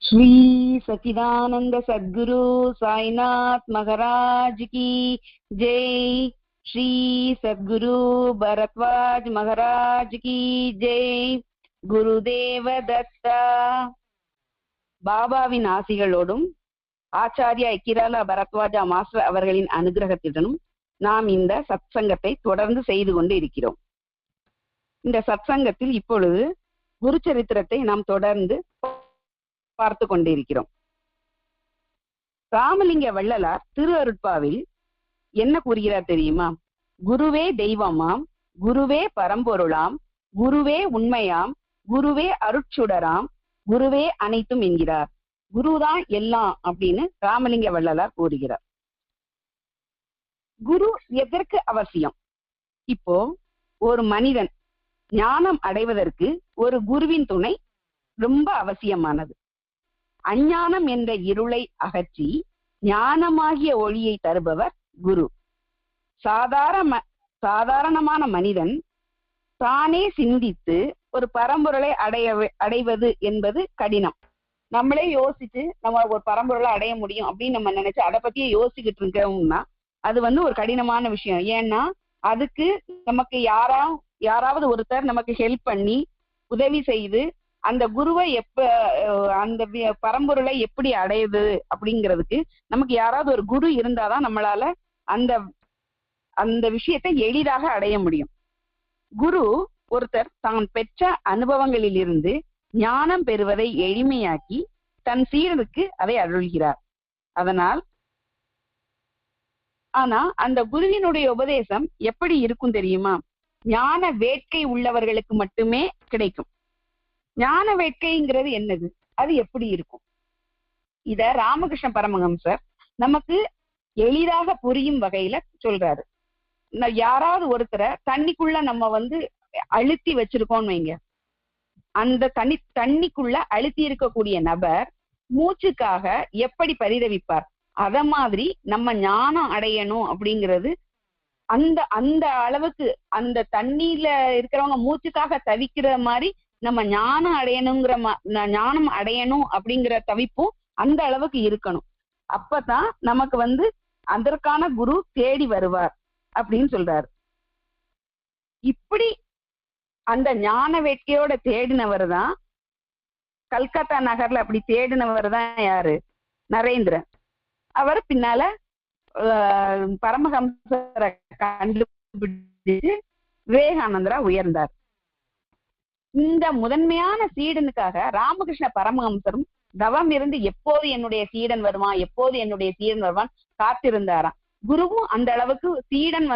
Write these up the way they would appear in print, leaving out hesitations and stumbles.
श्री सच्चिदानंद सद्गुरु साईनाथ महाराज की जय। श्री सद्गुरु भरद्वाज महाराज की जय। குருதேவ தத்தா. பாபாவின் ஆசிகளோடும் ஆச்சாரியா இக்கிராலா பரத்வாஜா மாஸ்டர் அவர்களின் அனுகிரகத்துடனும் நாம் இந்த சத்சங்கத்தை தொடர்ந்து செய்து கொண்டு இருக்கிறோம். இந்த சத்சங்கத்தில் இப்பொழுது குரு சரித்திரத்தை நாம் தொடர்ந்து பார்த்து கொண்டிருக்கிறோம். ராமலிங்க வள்ளலார் திரு அருட்பாவில் என்ன கூறுகிறார் தெரியுமா? குருவே தெய்வமாம், குருவே பரம்பொருளாம், குருவே உண்மையாம், குருவே அருட்சுடராம், குருவே அனைத்தும் என்கிறார். குருதான் எல்லாம் அப்படின்னு ராமலிங்க வள்ளலார் கூறுகிறார். குரு எதற்கு அவசியம்? இப்போ ஒரு மனிதன் ஞானம் அடைவதற்கு ஒரு குருவின் துணை ரொம்ப அவசியமானது. அஞ்ஞானம் என்ற இருளை அகற்றி ஞானமாகிய ஒளியை தருபவர் குரு. சாதாரணமான மனிதன் தானே சிந்தித்து ஒரு பரம்பொருளை அடைவது என்பது கடினம். நம்மளே யோசிச்சு நம்ம ஒரு பரம்பொருளை அடைய முடியும் அப்படின்னு நம்ம நினைச்சு அதை பத்தியே யோசிக்கிட்டு இருக்கோம்னா அது ஒரு கடினமான விஷயம். ஏன்னா அதுக்கு நமக்கு யாராவது ஒருத்தர் நமக்கு ஹெல்ப் பண்ணி உதவி செய்து அந்த குருவை அந்த பரம்பொருளை எப்படி அடையுது அப்படிங்கிறதுக்கு நமக்கு யாராவது ஒரு குரு இருந்தாதான் நம்மளால அந்த அந்த விஷயத்தை எளிதாக அடைய முடியும். குரு ஒருத்தர் தான் பெற்ற அனுபவங்களிலிருந்து ஞானம் பெறுவதை எளிமையாக்கி தன் சீடனுக்கு அதை அருள்கிறார். ஆனா அந்த குருவினுடைய உபதேசம் எப்படி இருக்கும் தெரியுமா? ஞான வேட்கை உள்ளவர்களுக்கு மட்டுமே கிடைக்கும். ஞான வேட்கைங்கிறது என்னது? அது எப்படி இருக்கும்? இத ராமகிருஷ்ண பரமஹம்சர் நமக்கு எளிதாக புரியும் வகையில சொல்றாரு. யாராவது ஒருத்தரை தண்ணிக்குள்ள நம்ம அழுத்தி வச்சிருக்கோம்னு வைங்க, அந்த தண்ணிக்குள்ள அழுத்தி இருக்கக்கூடிய நபர் மூச்சுக்காக எப்படி பரிதவிப்பார்? அத மாதிரி நம்ம ஞானம் அடையணும் அப்படிங்கிறது அந்த அந்த அளவுக்கு அந்த தண்ணியில இருக்கிறவங்க மூச்சுக்காக தவிக்கிற மாதிரி நம்ம ஞானம் அடையணும் அப்படிங்கிற தவிப்பும் அந்த அளவுக்கு இருக்கணும். அப்பதான் நமக்கு அதற்கான குரு தேடி வருவார் அப்படின்னு சொல்றாரு. இப்படி அந்த ஞான வேட்கையோட தேடினவர் தான் கல்கத்தா நகர்ல அப்படி தேடினவர் தான் யாரு? நரேந்திரன். அவர் பின்னால பரமஹம்சரை கண்டுபிடிச்சு விவேகானந்தரா உயர்ந்தார். இந்த முதன்மையான சீடனுக்காக ராமகிருஷ்ண பரமஹம்சரும் தவம் இருந்து எப்போது என்னுடைய சீடன் வருவான் காத்திருந்தாராம். குருவும் அந்த அளவுக்கு சீடன்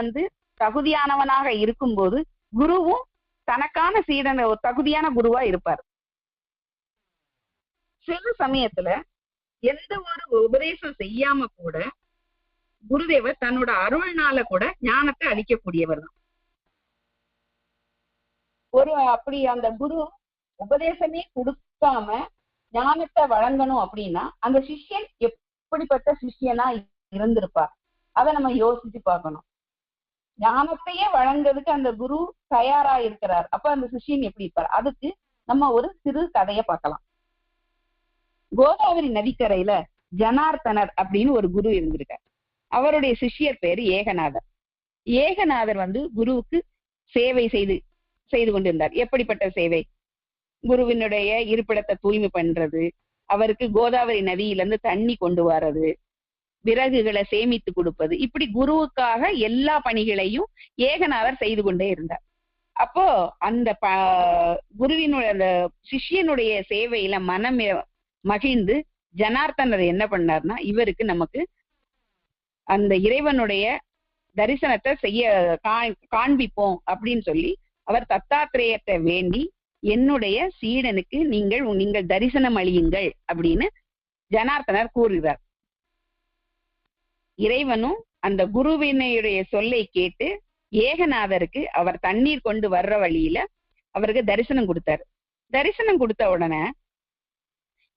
தகுதியானவனாக இருக்கும்போது குருவும் தனக்கான சீடன் ஒரு தகுதியான குருவா இருப்பார். சில சமயத்துல எந்த ஒரு உபதேசம் செய்யாம கூட குருதேவர் தன்னோட அருள்னால கூட ஞானத்தை அளிக்கக்கூடியவர் தான். அப்படி அந்த குரு உபதேசமே கொடுக்காம ஞானத்தை வழங்கணும் அப்படின்னா அந்த சிஷ்யன் எப்படிப்பட்ட சிஷ்யனா இருந்திருப்பார்? அதை நம்ம யோசிச்சு பார்க்கணும். ஞானத்தையே வழங்குறதுக்கு அந்த குரு தயாரா இருக்கிறார். அப்ப அந்த சிஷ்யன் எப்படி இருப்பார்? அதுக்கு நம்ம ஒரு சிறு கதையை பார்க்கலாம். கோதாவரி நதிக்கரையில ஜனார்த்தனர் அப்படின்னு ஒரு குரு இருந்திருக்கார். அவருடைய சிஷ்யர் பேரு ஏகநாதர். ஏகநாதர் குருவுக்கு சேவை செய்து கொண்டிருந்தார். எப்படிப்பட்ட சேவை? குருவினுடைய இருப்பிடத்தை தூய்மை பண்றது, அவருக்கு கோதாவரி நதியிலிருந்து தண்ணி கொண்டு வர்றது, விறகுகளை சேமித்து கொடுப்பது, இப்படி குருவுக்காக எல்லா பணிகளையும் ஏகநாதர் செய்து கொண்டே இருந்தார். அப்போ அந்த குருவினுடைய அந்த சிஷ்யனுடைய சேவையில மனம் மகிழ்ந்து ஜனார்த்தனர் என்ன பண்ணார்னா, இவருக்கு நமக்கு அந்த இறைவனுடைய தரிசனத்தை காண்பிப்போம் அப்படின்னு சொல்லி அவர் தத்தாத்திரேயத்தை வேண்டி என்னுடைய சீடனுக்கு நீங்கள் தரிசனம் அளியுங்கள் அப்படின்னு ஜனார்த்தனர் கூறுகிறார். இறைவனும் அந்த குருவினுடைய சொல்லை கேட்டு ஏகநாதருக்கு அவர் தண்ணீர் கொண்டு வர்ற வழியில அவருக்கு தரிசனம் கொடுத்தாரு. தரிசனம் கொடுத்த உடனே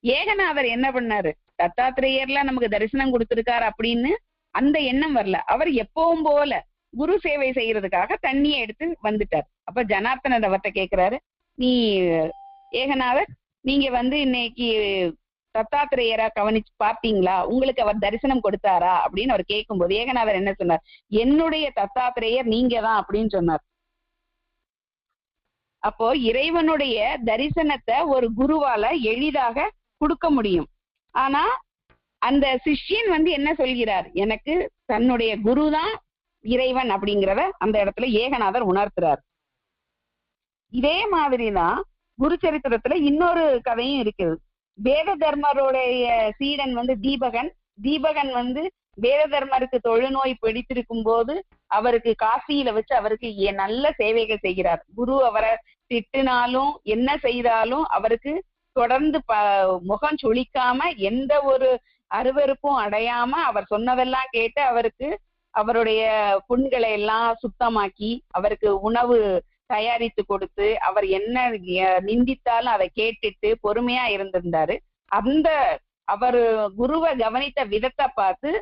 ஏகநாதர் என்ன பண்ணாரு? தத்தாத்திரேயர்லாம் நமக்கு தரிசனம் கொடுத்திருக்காரு அப்படின்னு அந்த எண்ணம் வரல. அவர் எப்பவும் போல குரு சேவை செய்யறதுக்காக தண்ணியை எடுத்து வந்துட்டார். அப்ப ஜனார்த்தனர் அவர்கிட்ட கேட்கிறாரு, நீ ஏகநாதர், நீங்க இன்னைக்கு தத்தாத்திரேயரா கவனிச்சு பார்த்தீங்களா, உங்களுக்கு அவர் தரிசனம் கொடுத்தாரா அப்படின்னு அவர் கேட்கும்போது ஏகநாதர் என்ன சொன்னார், என்னுடைய தத்தாத்திரேயர் நீங்க தான் அப்படின்னு சொன்னார். அப்போ இறைவனுடைய தரிசனத்தை ஒரு குருவால எளிதாக கொடுக்க முடியும். ஆனா அந்த சிஷ்யன் என்ன சொல்கிறார், எனக்கு தன்னுடைய குருதான் இறைவன் அப்படிங்கிறத அந்த இடத்துல ஏகநாதர் உணர்த்துறார். இதே மாதிரிதான் குரு சரித்திரத்துல இன்னொரு கதையும் இருக்குது. வேத தர்மருடைய சீடன் தீபகன். தீபகன் வேத தர்மருக்கு தொழுநோய் பிடித்திருக்கும் போது அவருக்கு காசியில வச்சு அவருக்கு நல்ல சேவைகள் செய்கிறார். குரு அவரை திட்டினாலும் என்ன செய்தாலும் அவருக்கு தொடர்ந்து முகம் சுளிக்காம எந்த ஒரு அருவருப்பும் அடையாம அவர் சொன்னதெல்லாம் கேட்டு அவருக்கு அவருடைய புண்களை எல்லாம் சுத்தமாக்கி அவருக்கு உணவு தயாரித்து கொடுத்து அவர் என்ன நிந்தித்தாலும் அதை கேட்டுட்டு பொறுமையா இருந்திருந்தாரு. அந்த அவர் குருவை கவனித்த விதத்தை பார்த்து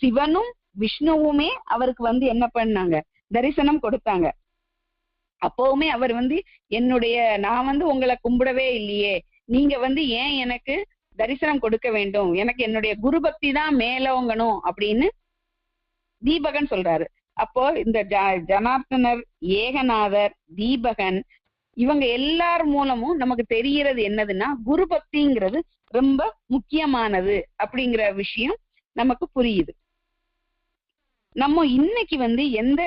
சிவனும் விஷ்ணுவுமே அவருக்கு என்ன பண்ணாங்க, தரிசனம் கொடுத்தாங்க. அப்பவுமே அவர் என்னுடைய நான் உங்களை கும்பிடவே இல்லையே, நீங்க ஏன் எனக்கு தரிசனம் கொடுக்க வேண்டும், எனக்கு என்னுடைய குரு பக்தி தான் மேலோங்கணும் அப்படின்னு தீபகன் சொல்றாரு. அப்போ இந்த ஜனார்த்தனர், ஏகநாதர், தீபகன் இவங்க எல்லார் மூலமும் நமக்கு தெரிகிறது என்னதுன்னா குரு பக்திங்கிறது ரொம்ப முக்கியமானது அப்படிங்கிற விஷயம் நமக்கு புரியுது. நம்ம இன்னைக்கு எந்த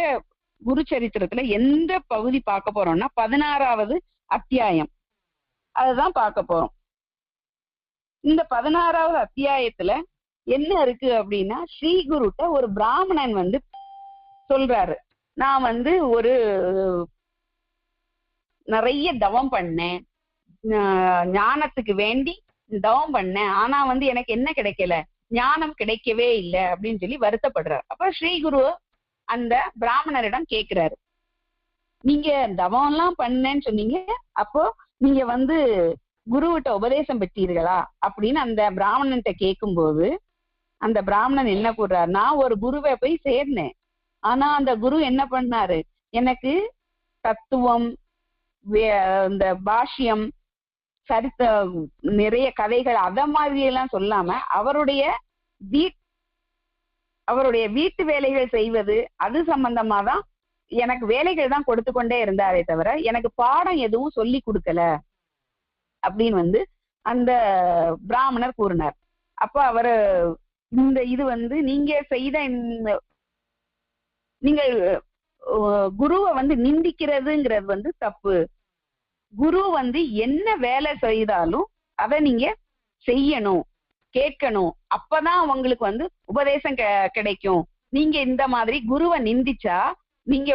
குரு சரித்திரத்துல எந்த பகுதி பார்க்க போறோம்னா 16வது அத்தியாயம், அதுதான் பார்க்க போறோம். இந்த 16வது அத்தியாயத்துல என்ன இருக்கு அப்படின்னா, ஸ்ரீ குருட்ட ஒரு பிராமணன் சொல்றாரு, நான் ஒரு நிறைய தவம் பண்ணேன், ஞானத்துக்கு வேண்டி தவம் பண்ணேன், ஆனா எனக்கு என்ன கிடைக்கல, ஞானம் கிடைக்கவே இல்லை அப்படின்னு சொல்லி வருத்தப்படுறாரு. அப்ப ஸ்ரீ குரு அந்த பிராமணரிடம் கேட்கிறாரு, நீங்க தவம் எல்லாம் பண்ணேன்னு சொன்னீங்க, அப்போ நீங்க குருவிட்ட உபதேசம் பெற்றீர்களா அப்படின்னு அந்த பிராமணன்கிட்ட கேட்கும்போது அந்த பிராமணன் என்ன கூறுறாரு, நான் ஒரு குருவை போய் சேர்ந்தேன், ஆனா அந்த குரு என்ன பண்ணாரு, எனக்கு தத்துவம், இந்த பாஷ்யம், சரித்த நிறைய கதைகள் அத மாதிரி எல்லாம் சொல்லாம அவருடைய வீட்டு வேலைகள் செய்வது அது சம்பந்தமா தான் எனக்கு வேலைகள் தான் கொடுத்து கொண்டே இருந்தாரே தவிர எனக்கு பாடம் எதுவும் சொல்லி கொடுக்கல அப்படின்னு அந்த பிராமணர் கூறினார். அப்ப அவரு இந்த இது நீங்க செய்த நீங்கள் குருவை நிந்திக்கிறதுங்கிறது தப்பு. குரு என்ன வேலை செய்தாலும் அதை நீங்க செய்யணும், கேட்கணும், அப்பதான் உங்களுக்கு உபதேசம் கிடைக்கும். நீங்க இந்த மாதிரி குருவை நிந்திச்சா நீங்க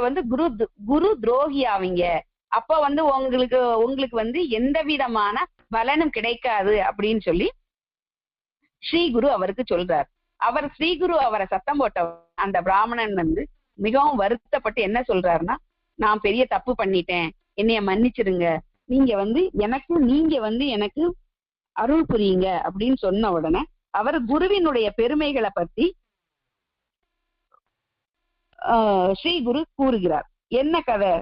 குரு துரோகி ஆவீங்க, அப்ப உங்களுக்கு எந்த விதமான பலனும் கிடைக்காது அப்படின்னு சொல்லி ஸ்ரீ குரு அவருக்கு சொல்றார். ஸ்ரீ குரு அவரை சத்தம் போட்ட அந்த பிராமணன் மிகவும் வருத்தப்பட்டு என்ன சொல்றாருன்னா, நான் பெரிய தப்பு பண்ணிட்டேன், என்னைய மன்னிச்சிருங்க, நீங்க எனக்கு அருள் புரியுங்க அப்படின்னு சொன்ன உடனே அவர் குருவினுடைய பெருமைகளை பத்தி ஸ்ரீ குரு கூறுகிறார். என்ன கதை,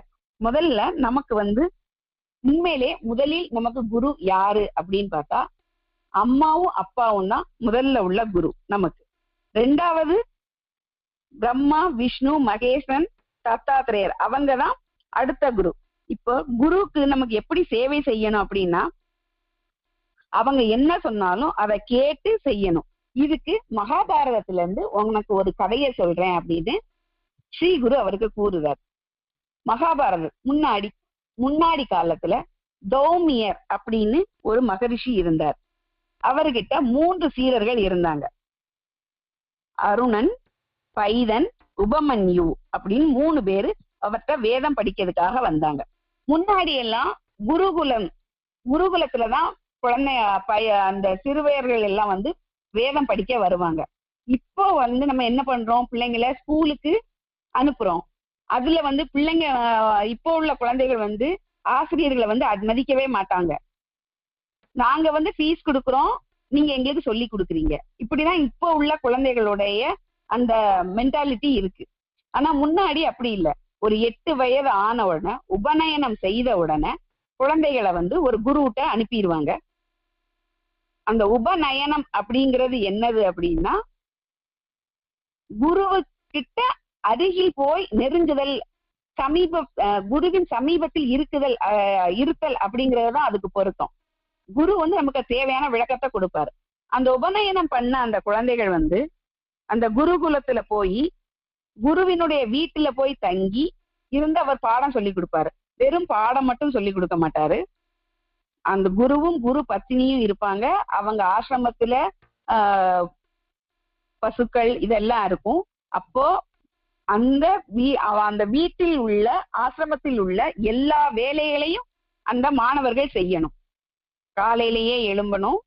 முதல்ல நமக்கு உண்மையிலே முதலில் நமக்கு குரு யாரு அப்படின்னு பார்த்தா அம்மாவும் அப்பாவும் தான் முதல்ல உள்ள குரு நமக்கு. ரெண்டாவது பிரம்மா, விஷ்ணு, மகேசன், தத்தாத்திரேயர் அவங்கதான் அடுத்த குரு. இப்போ குருக்கு நமக்கு எப்படி சேவை செய்யணும் அப்படின்னா அவங்க என்ன சொன்னாலும் அதை கேட்டு செய்யணும். இதுக்கு மகாபாரதத்துல இருந்து உனக்கு ஒரு கதையை சொல்றேன் அப்படின்னு ஸ்ரீ குரு அவருக்கு கூறுவார். மகாபாரதம் முன்னாடி காலத்துல தௌமியர் அப்படின்னு ஒரு மகரிஷி இருந்தார். அவர்கிட்ட 3 சீடர்கள் இருந்தாங்க. அருணன், பைதன், உபமன்யு அப்படின்னு 3 பேரு அவர்கிட்ட வேதம் படிக்கிறதுக்காக வந்தாங்க. முன்னாடி எல்லாம் குருகுலத்துலதான் அந்த சிறுவர்கள் எல்லாம் வேதம் படிக்க வருவாங்க. இப்போ நம்ம என்ன பண்றோம், பிள்ளைங்களை ஸ்கூலுக்கு அனுப்புறோம். அதுல பிள்ளைங்க இப்போ உள்ள குழந்தைகள் ஆசிரியர்களை மதிக்கவே மாட்டாங்க. நாங்க ஃபீஸ் கொடுக்குறோம், நீங்க எங்களுக்கு சொல்லி கொடுக்குறீங்க, இப்படிதான் இப்போ உள்ள குழந்தைகளுடைய அந்த மென்டாலிட்டி இருக்கு. ஆனா முன்னாடி அப்படி இல்லை. ஒரு 8 வயது ஆன உடனே உபநயனம் செய்த உடனே குழந்தைகளை ஒரு குருட்ட அனுப்பிடுவாங்க. அந்த உபநயனம் அப்படிங்கிறது என்னது அப்படின்னா, குருவுக்கிட்ட அருகில் போய் நெருங்குதல், குருவின் சமீபத்தில் இருத்தல் அப்படிங்கிறது தான் அதுக்கு பொருத்தம். குரு வந்து நமக்கு தேவையான விளக்கத்தை கொடுப்பாரு. அந்த உபநயனம் பண்ண அந்த குழந்தைகள் வந்து அந்த குருகுலத்துல போய் குருவினுடைய வீட்டுல போய் தங்கி இருந்து அவர் பாடம் சொல்லி கொடுப்பாரு. வெறும் பாடம் மட்டும் சொல்லி கொடுக்க மாட்டாரு. அந்த குருவும் குரு பத்தினியும் இருப்பாங்க. அவங்க ஆசிரமத்துல பசுக்கள் இதெல்லாம் இருக்கும். அப்போ அந்த வீட்டில் உள்ள ஆசிரமத்தில் உள்ள எல்லா வேலைகளையும் அந்த மாணவர்கள் செய்யணும். காலையிலேயே எழும்பணும்.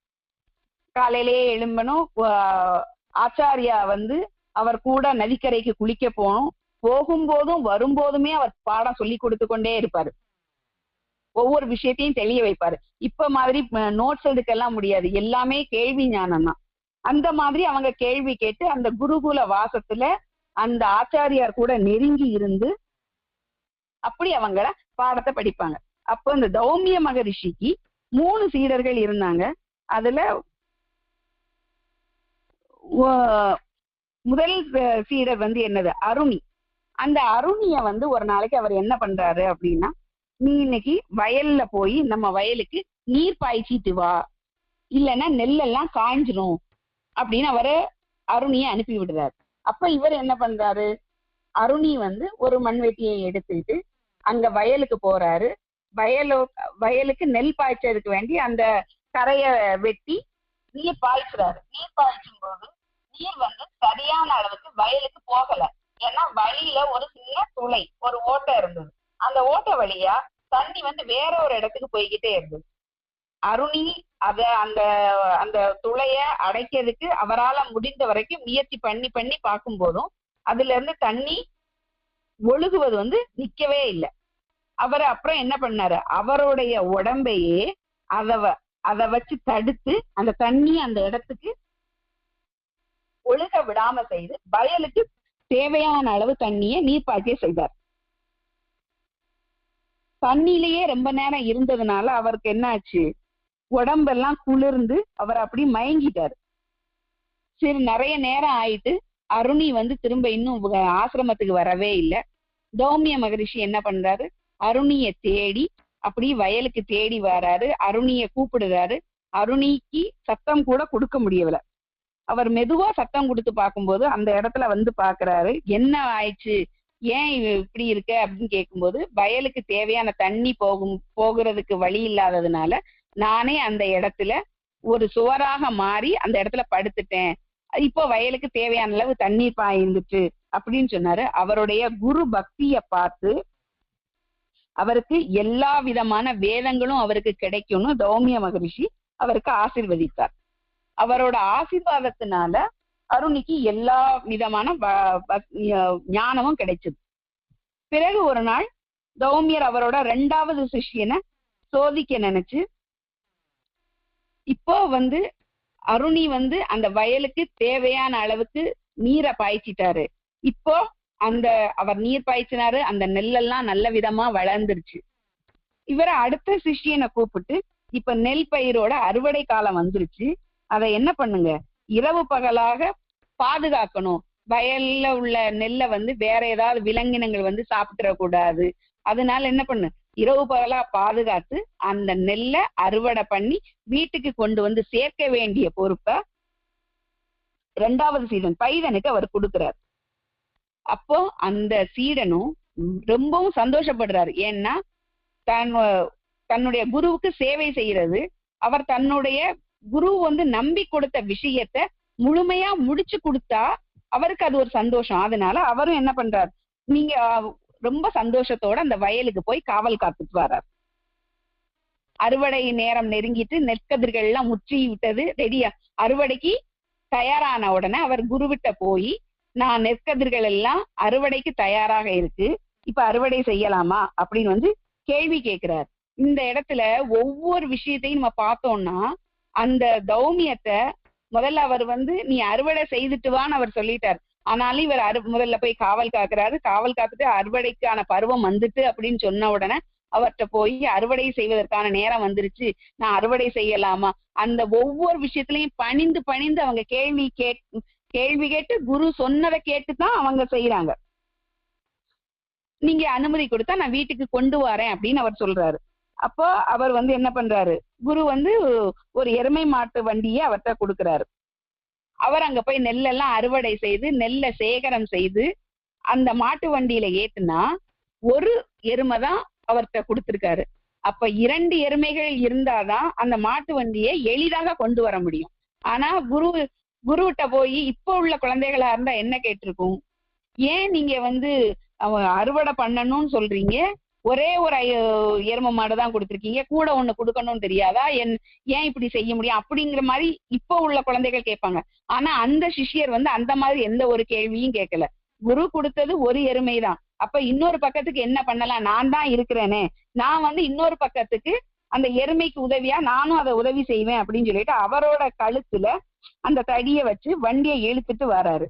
ஆச்சாரியா வந்து அவர் கூட நதிக்கரைக்கு குளிக்க போகும்போதும் வரும்போதுமே அவர் பாடம் சொல்லி கொடுத்து கொண்டே இருப்பாரு. ஒவ்வொரு விஷயத்தையும் தெளிய வைப்பாரு. இப்ப மாதிரி நோட்ஸ் எடுக்கலாம் முடியாது, எல்லாமே கேள்வி ஞானம் தான். அந்த மாதிரி அவங்க கேள்வி கேட்டு அந்த குருகுல வாசத்துல அந்த ஆச்சாரியார் கூட நெருங்கி இருந்து அப்படி அவங்கள பாடத்தை படிப்பாங்க. அப்போ இந்த தௌமிய மகரிஷிக்கு 3 சீடர்கள் இருந்தாங்க. அதுல முதல் சீடர் வந்து என்னது, அருணி. அந்த அருணிய வந்து ஒரு நாளைக்கு அவர் என்ன பண்றாரு அப்படின்னா, நீ இன்னைக்கு வயல்ல போய் நம்ம வயலுக்கு நீர் பாய்ச்சிட்டு வா, இல்லைன்னா நெல்லெல்லாம் காய்ஞ்சிரும் அப்படின்னு அவரு அருணியை அனுப்பி விடுறாரு. அப்ப இவர் என்ன பண்றாரு, அருணி வந்து ஒரு மண்வெட்டியை எடுத்துக்கிட்டு அங்க வயலுக்கு போறாரு. வயலுக்கு நெல் பாய்ச்சதுக்கு வேண்டி அந்த கரையை வெட்டி நீர் பாய்ச்சுறாரு. நீர் பாய்ச்சும் போது நீர் வந்து சரியான அளவுக்கு வயலுக்கு போகல. ஏன்னா வழியில ஒரு சின்ன துளை, ஒரு ஓட்டை இருந்தது. அந்த ஓட்டை வழியா தண்ணி வந்து வேற ஒரு இடத்துக்கு போய்கிட்டே இருந்தது. அருணி அந்த அந்த துளைய அடைக்கிறதுக்கு அவரால் முடிந்த வரைக்கும் முயற்சி பண்ணி பார்க்கும் போதும் அதுல இருந்து தண்ணி ஒழுகுவது வந்து நிக்கவே இல்லை. அவர் அப்புறம் என்ன பண்ணாரு, அவருடைய உடம்பையே அதை வச்சு தடுத்து அந்த தண்ணி அந்த இடத்துக்கு ஒழுக விடாம செய்து வயலுக்கு தேவையான அளவு தண்ணியை நீர் பாய்ச்சிய செய்தார். தண்ணியிலேயே ரொம்ப நேரம் இருந்ததுனால அவருக்கு என்ன ஆச்சு, உடம்பெல்லாம் குளிர்ந்து அவர் அப்படி மயங்கிட்டாரு. சரி, நிறைய நேரம் ஆயிட்டு அருணி வந்து திரும்ப இன்னும் ஆசிரமத்துக்கு வரவே இல்லை. தௌமிய மகரிஷி என்ன பண்றாரு, அருணிய தேடி அப்படி வயலுக்கு தேடி வராரு. அருணிய கூப்பிடுறாரு. அருணிக்கு சத்தம் கூட கொடுக்க முடியவில்லை. அவர் மெதுவா சத்தம் கொடுத்து பார்க்கும்போது அந்த இடத்துல வந்து பாக்குறாரு, என்ன ஆயிடுச்சு, ஏன் இப்படி இருக்க அப்படின்னு கேட்கும்போது, வயலுக்கு தேவையான தண்ணி போகிறதுக்கு வழி இல்லாததுனால நானே அந்த இடத்துல ஒரு சுவராக மாறி அந்த இடத்துல படுத்துட்டேன். இப்போ வயலுக்கு தேவையான அளவு தண்ணீர் பாய்ந்துட்டு அப்படின்னு சொன்னாரு. அவருடைய குரு பக்திய பார்த்து அவருக்கு எல்லா விதமான வேதங்களும் அவருக்கு கிடைக்கும்னு தௌமிய மகரிஷி அவருக்கு ஆசீர்வதித்தார். அவரோட ஆசீர்வாதத்தினால அருணிக்கு எல்லா விதமான ஞானமும் கிடைச்சது. பிறகு ஒரு நாள் தௌமியர் அவரோட 2வது சிஷ்யனை சோதிக்க நினைச்சு, இப்போ வந்து அருணி வந்து அந்த வயலுக்கு தேவையான அளவுக்கு நீரை பாய்ச்சிட்டாரு. இப்போ அவர் நீர் பாய்ச்சினாரு, அந்த நெல்லெல்லாம் நல்ல விதமா வளர்ந்துருச்சு. இவரை அடுத்த சிஷ்யனை கூப்பிட்டு, இப்ப நெல் பயிரோட அறுவடை காலம் வந்துருச்சு, அதை என்ன பண்ணுங்க, இரவு பகலாக பாதுகாக்கணும். வயல்ல உள்ள நெல்லை வந்து வேற ஏதாவது விலங்கினங்கள் வந்து சாப்பிட்டுறக்கூடாது. அதனால என்ன பண்ணு, இரவு பகலா பாதுகாத்து அந்த நெல்லை அறுவடை பண்ணி வீட்டுக்கு கொண்டு வந்து சேர்க்க வேண்டிய பொறுப்பை 2வது சீடன் பைதனுக்கு அவர் கொடுக்கிறார். அப்போ அந்த சீடனும் ரொம்பவும் சந்தோஷப்படுறாரு. ஏன்னா தன்னுடைய குருவுக்கு சேவை செய்யறது, அவர் தன்னுடைய குரு வந்து நம்பி கொடுத்த விஷயத்த முழுமையா முடிச்சு கொடுத்தா அவருக்கு அது ஒரு சந்தோஷம். அதனால அவரும் என்ன பண்றாரு, நீங்க ரொம்ப சந்தோஷத்தோட அந்த வயலுக்கு போய் காவல் காத்துட்டு வர்றார். அறுவடை நேரம் நெருங்கிட்டு நெற்கதிர்கள் எல்லாம் முற்றி விட்டது, ரெடியா அறுவடைக்கு தயாரான உடனே அவர் குருவிட்ட போய், நான் நெற்கதிர்கள் எல்லாம் அறுவடைக்கு தயாராக இருக்கு, இப்ப அறுவடை செய்யலாமா அப்படின்னு வந்து கேள்வி கேட்கிறார். இந்த இடத்துல ஒவ்வொரு விஷயத்தையும் நம்ம பார்த்தோம்னா, அந்த தௌமியத்தை முதல்ல அவர் வந்து நீ அறுவடை செய்துட்டு வான்னு அவர் சொல்லிட்டார். ஆனாலும் இவர் முதல்ல போய் காவல் காக்குறாரு. காவல் காத்துட்டு அறுவடைக்கான பருவம் வந்துட்டு அப்படின்னு சொன்ன உடனே அவர்கிட்ட போய் அறுவடை செய்வதற்கான நேரம் வந்துருச்சு, நான் அறுவடை செய்யலாமா, அந்த ஒவ்வொரு விஷயத்திலையும் பணிந்து பணிந்து அவங்க கேள்வி கேட்டு குரு சொன்னதை கேட்டுதான் அவங்க செய்யறாங்க. நீங்க அனுமதி கொடுத்தா நான் வீட்டுக்கு கொண்டு வரேன் அப்படின்னு அவர் சொல்றாரு. அப்போ அவர் என்ன பண்றாரு, குரு ஒரு எருமை மாட்டு வண்டியை அவர்கிட்ட கொடுக்குறாரு. அவர் அங்க போய் நெல்லெல்லாம் அறுவடை செய்து நெல்லை சேகரம் செய்து அந்த மாட்டு வண்டியில ஏத்துனா ஒரு எருமை தான் அவர்கிட்ட கொடுத்திருக்காரு. அப்ப 2 எருமைகள் இருந்தாதான் அந்த மாட்டு வண்டியை எளிதாக கொண்டு வர முடியும். ஆனா குருவிட்ட போய் இப்ப உள்ள குழந்தைகளா இருந்தா என்ன கேட்டிருக்கும், ஏன் நீங்க அறுவடை பண்ணணும்னு சொல்றீங்க, ஒரே ஒரு எருமை மாடுதான் கொடுத்திருக்கீங்க, கூட ஒண்ணு கொடுக்கணும்னு தெரியாதா, ஏன் இப்படி செய்ய முடியும் அப்படிங்கிற மாதிரி இப்ப உள்ள குழந்தைகள் கேட்பாங்க. ஆனா அந்த சிஷ்யர் அந்த மாதிரி எந்த ஒரு கேள்வியும் கேட்கல. குரு கொடுத்தது ஒரு எருமைதான். அப்ப இன்னொரு பக்கத்துக்கு என்ன பண்ணலாம், நான் தான் இருக்கிறேனே, நான் இன்னொரு பக்கத்துக்கு அந்த எருமைக்கு உதவியா நானும் அதை உதவி செய்வேன் அப்படின்னு சொல்லிட்டு அவரோட கழுத்துல அந்த தடிய வச்சு வண்டியை இழுத்துட்டு வராரு.